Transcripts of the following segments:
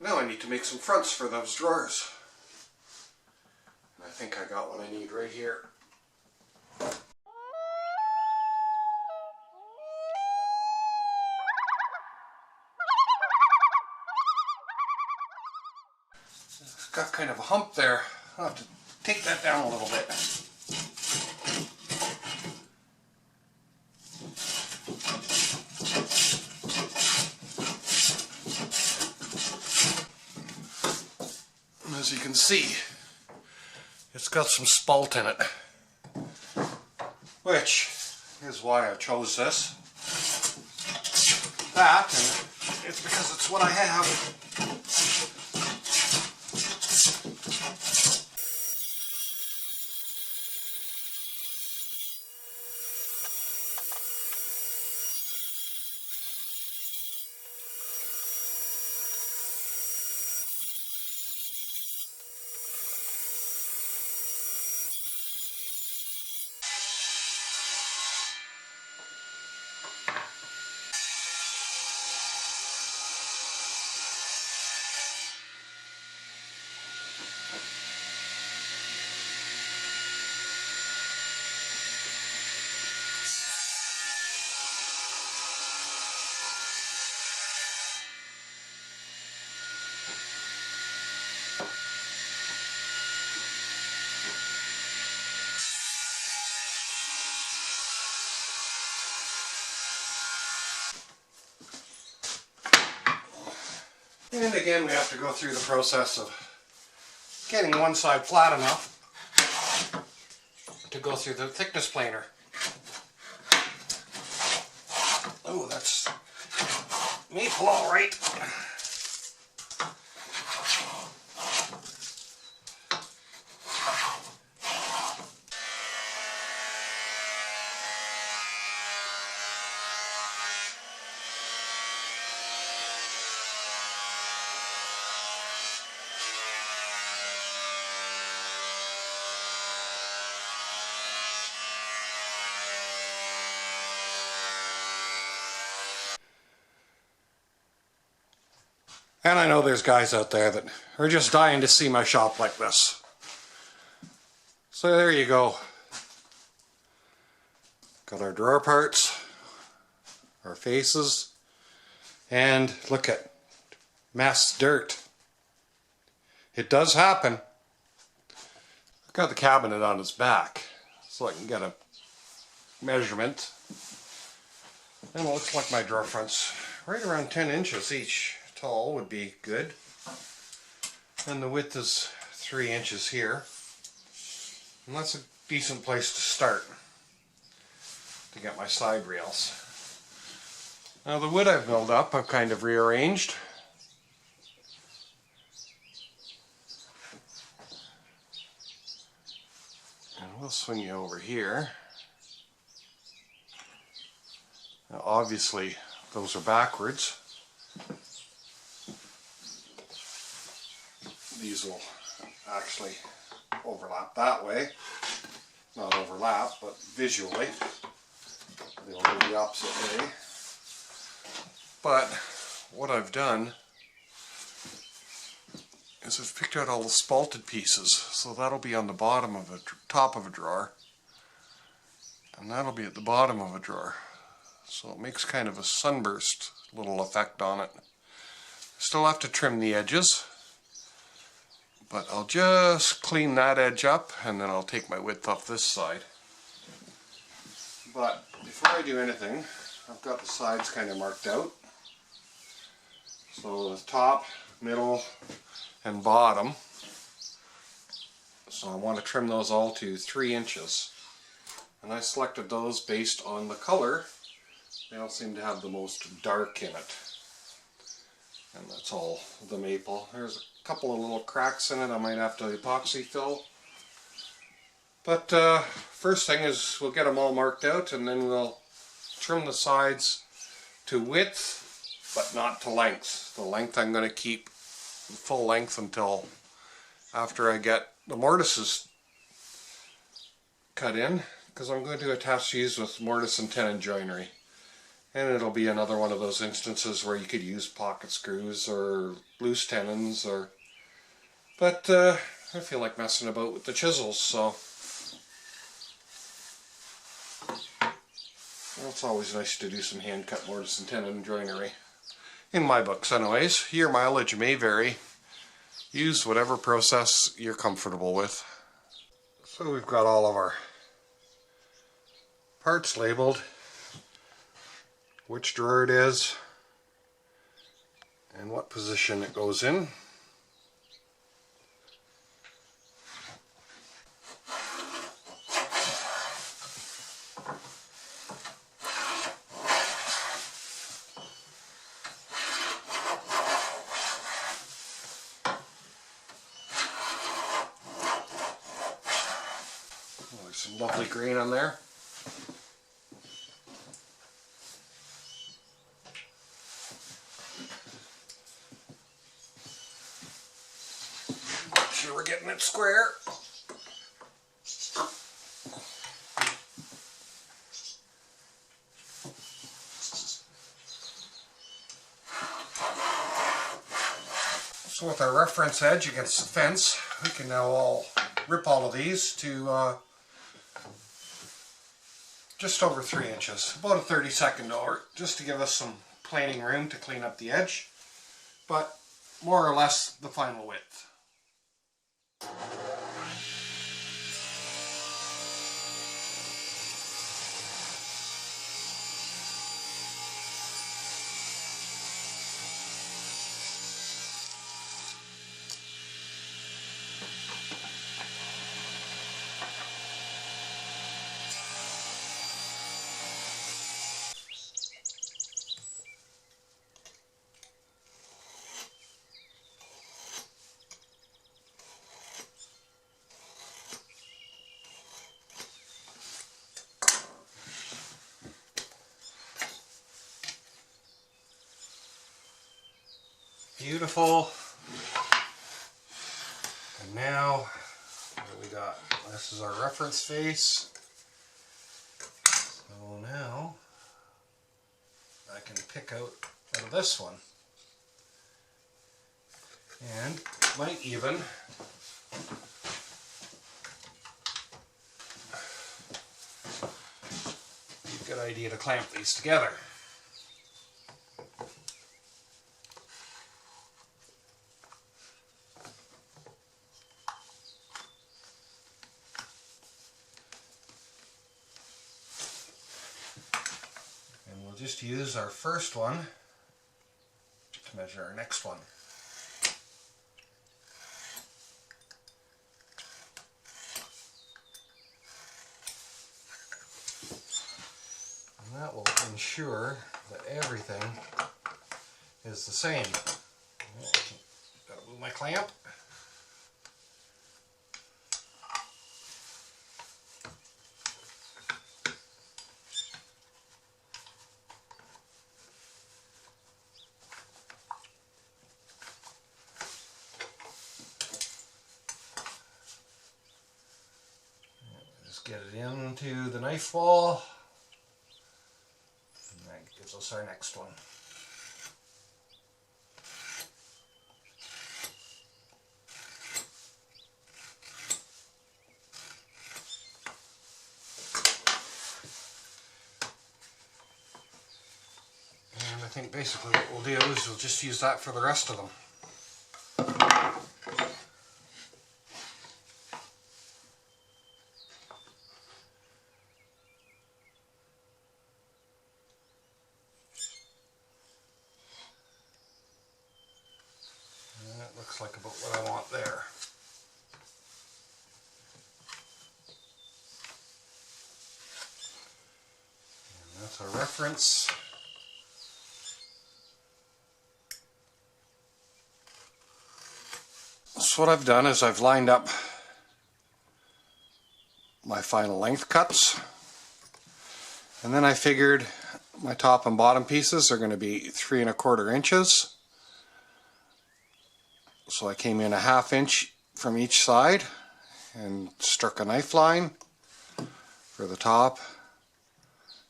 Now I need to make some fronts for those drawers. And I think I got what I need right here. It's got kind of a hump there. I'll have to take that down a little bit. As you can see, it's got some spalt in it, which is why I chose this. And it's because it's what I have. And again, we have to go through the process of getting one side flat enough to go through the thickness planer. Oh, that's maple all right. And I know there's guys out there that are just dying to see my shop like this. So there you go. Got our drawer parts, our faces, and look at mess, dirt. It does happen. I've got the cabinet on its back so I can get a measurement. And it looks like my drawer fronts right around 10 inches each. Tall would be good, and the width is 3 inches here, and that's a decent place to start to get my side rails. Now the wood I've milled up, I've kind of rearranged. And we'll swing you over here. Now obviously those are backwards. These will actually overlap that way. Not overlap, but visually they'll go the opposite way. But what I've done is I've picked out all the spalted pieces, so that'll be on the bottom of the top of a drawer, and that'll be at the bottom of a drawer. So it makes kind of a sunburst little effect on it. Still have to trim the edges, but I'll just clean that edge up and then I'll take my width off this side. But before I do anything, I've got the sides kind of marked out. So the top, middle, and bottom. So I want to trim those all to 3 inches. And I selected those based on the color. They all seem to have the most dark in it. And that's all the maple. There's a couple of little cracks in it I might have to epoxy fill. But first thing is we'll get them all marked out, and then we'll trim the sides to width but not to length. The length I'm going to keep full length until after I get the mortises cut in, because I'm going to attach these with mortise and tenon joinery. And it'll be another one of those instances where you could use pocket screws or loose tenons, but I feel like messing about with the chisels, so well, it's always nice to do some hand cut mortise and tenon joinery. In my books anyways. Your mileage may vary. Use whatever process you're comfortable with. So we've got all of our parts labeled, which drawer it is, and what position it goes in. Oh, there's some lovely grain on there. Make sure we're getting it square. So with our reference edge against the fence, we can now rip all of these to just over 3 inches, about a 32nd over, just to give us some planing room to clean up the edge, but more or less the final width. Beautiful. And now, what do we got? This is our reference face. So now, I can pick out of this one. And might even be a good idea to clamp these together. Just use our first one to measure our next one. And that will ensure that everything is the same. Gotta move my clamp. Get it into the knife wall, and that gives us our next one. And I think basically what we'll do is we'll just use that for the rest of them. Looks like about what I want there. And that's our reference. So what I've done is I've lined up my final length cuts, and then I figured my top and bottom pieces are going to be 3 1/4 inches. So I came in a 1/2 inch from each side and struck a knife line for the top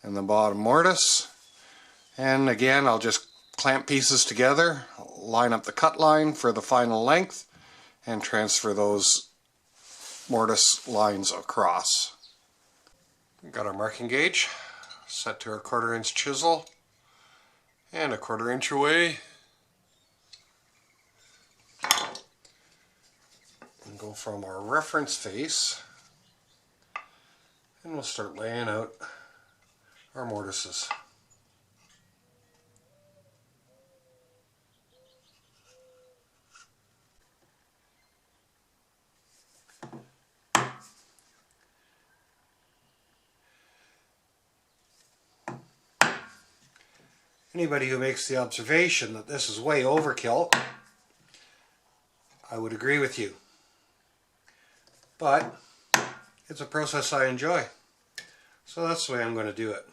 and the bottom mortise. And again, I'll just clamp pieces together, line up the cut line for the final length, and transfer those mortise lines across. We've got our marking gauge set to our 1/4 inch chisel and a 1/4 inch away. And go from our reference face, and we'll start laying out our mortises. Anybody who makes the observation that this is way overkill, I would agree with you. But it's a process I enjoy. So that's the way I'm going to do it.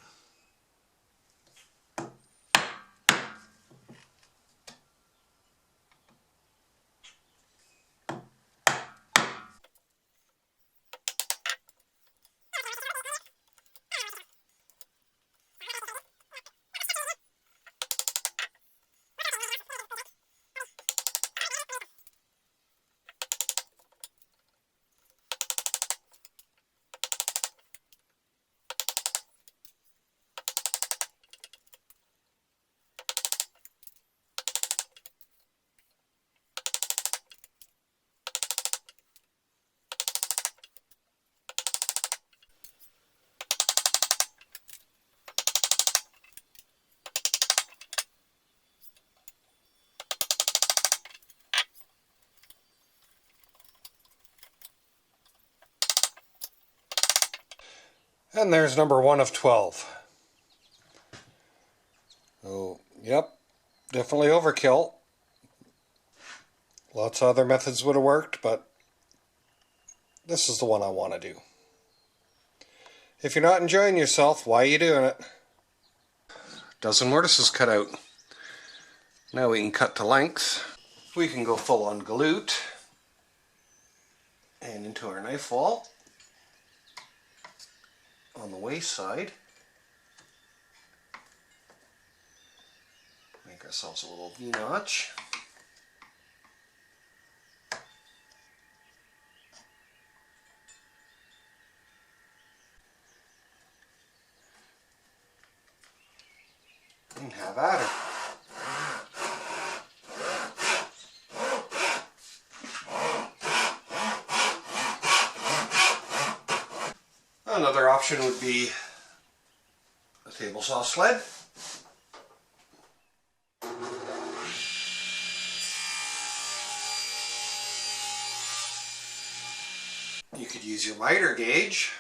And there's number 1 of 12. Oh, yep, definitely overkill. Lots of other methods would have worked, but this is the one I want to do. If you're not enjoying yourself, why are you doing it? Dozen mortises cut out. Now we can cut to length. We can go full on galoot and into our knife wall on the waist side. Make ourselves a little V-notch. And have at her. Another option would be a table saw sled. You could use your miter gauge.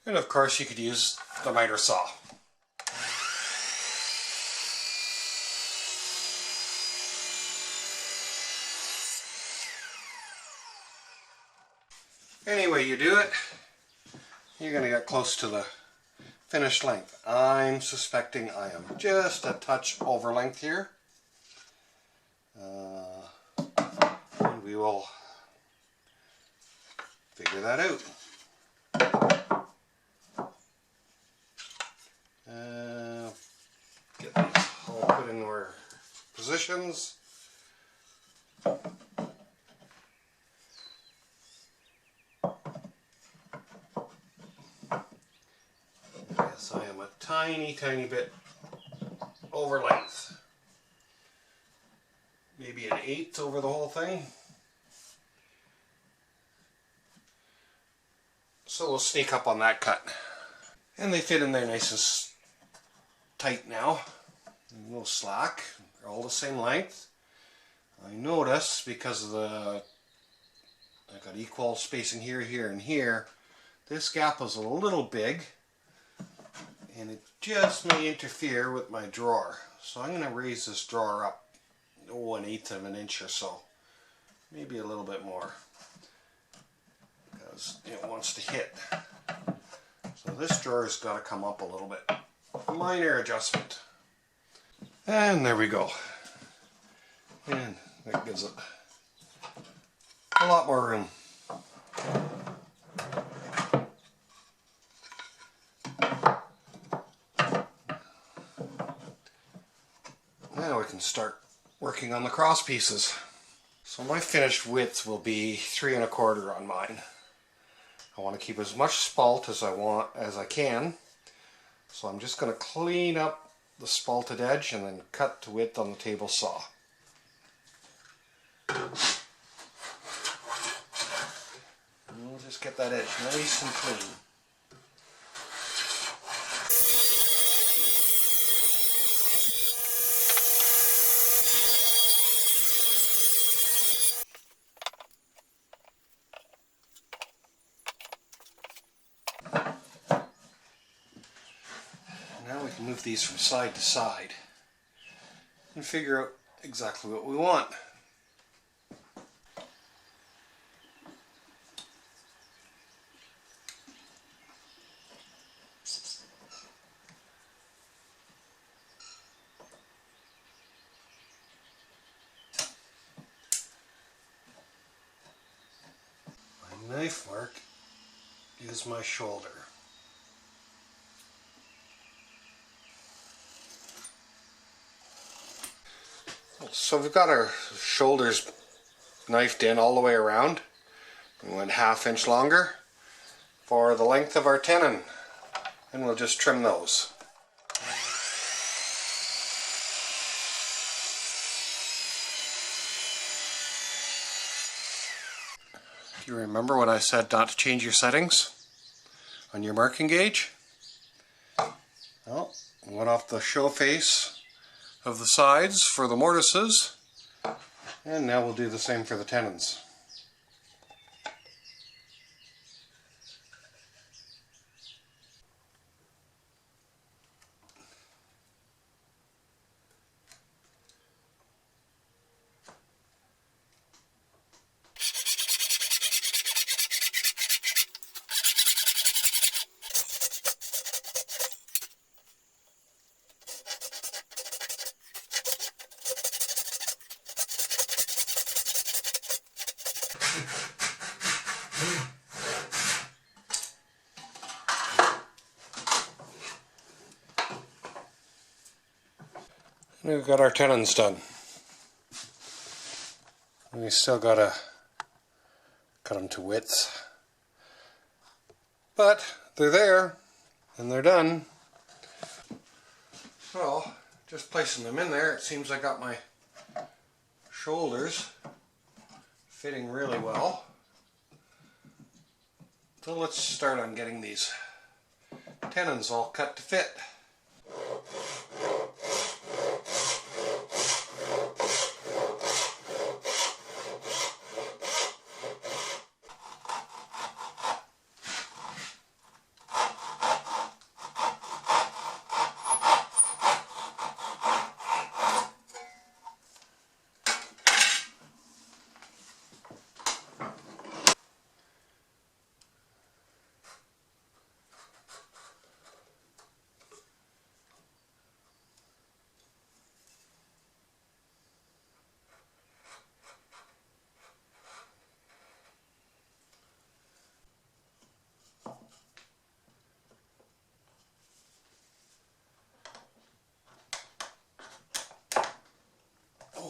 And of course you could use the miter saw. Any way you do it, you're going to get close to the finished length. I'm suspecting I am just a touch over length here. And we will figure that out. Get these all put in their positions. Yes, I am a tiny bit over length. Maybe 1/8 over the whole thing. So we'll sneak up on that cut. And they fit in there nice and tight now. No slack. They're all the same length. I notice because of the, I got equal spacing here, here, and here. This gap is a little big, and it just may interfere with my drawer. So I'm going to raise this drawer up 1/8 of an inch or so, maybe a little bit more, because it wants to hit. So this drawer's got to come up a little bit. Minor adjustment. And there we go. And that gives it A lot more room. Now we can start working on the cross pieces. So my finished width will be 3 1/4 on mine. I want to keep as much spalt as I can. So I'm just going to clean up the spalted edge and then cut to width on the table saw. And we'll just get that edge nice and clean. Now we can move these from side to side and figure out exactly what we want. My knife mark is my shoulder. So we've got our shoulders knifed in all the way around. We went 1/2 inch longer for the length of our tenon, and we'll just trim those. Do you remember when I said not to change your settings on your marking gauge? Well, we went off the show face of the sides for the mortises, and now we'll do the same for the tenons. We've got our tenons done. We still gotta cut them to width, but they're there and they're done. Well, just placing them in there, it seems I got my shoulders fitting really well. So let's start on getting these tenons all cut to fit.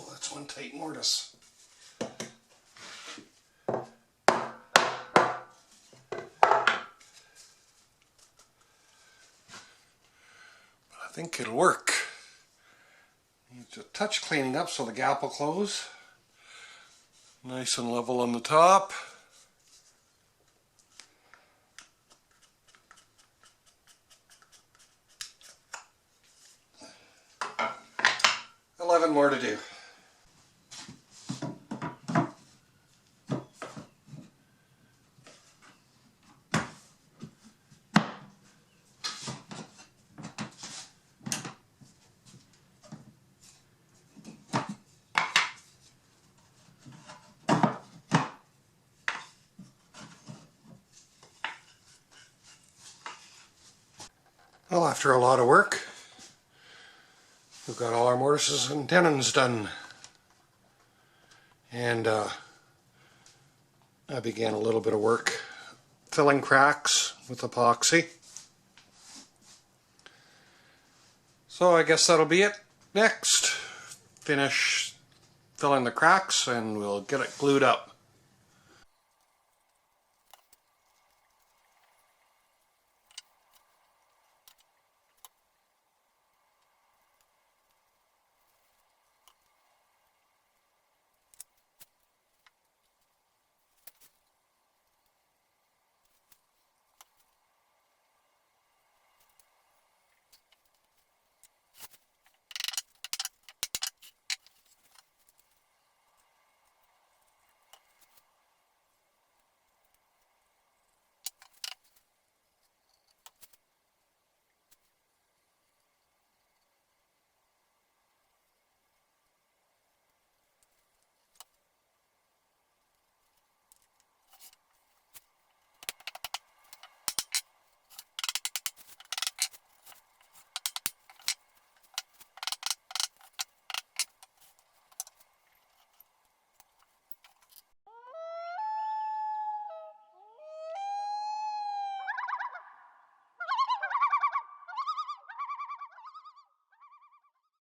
That's one tight mortise. But I think it'll work. Needs a touch cleaning up so the gap will close. Nice and level on the top. More to do. Well, after a lot of work, we've got all our mortises and tenons done. And I began a little bit of work filling cracks with epoxy. So I guess that'll be it. Next, finish filling the cracks and we'll get it glued up.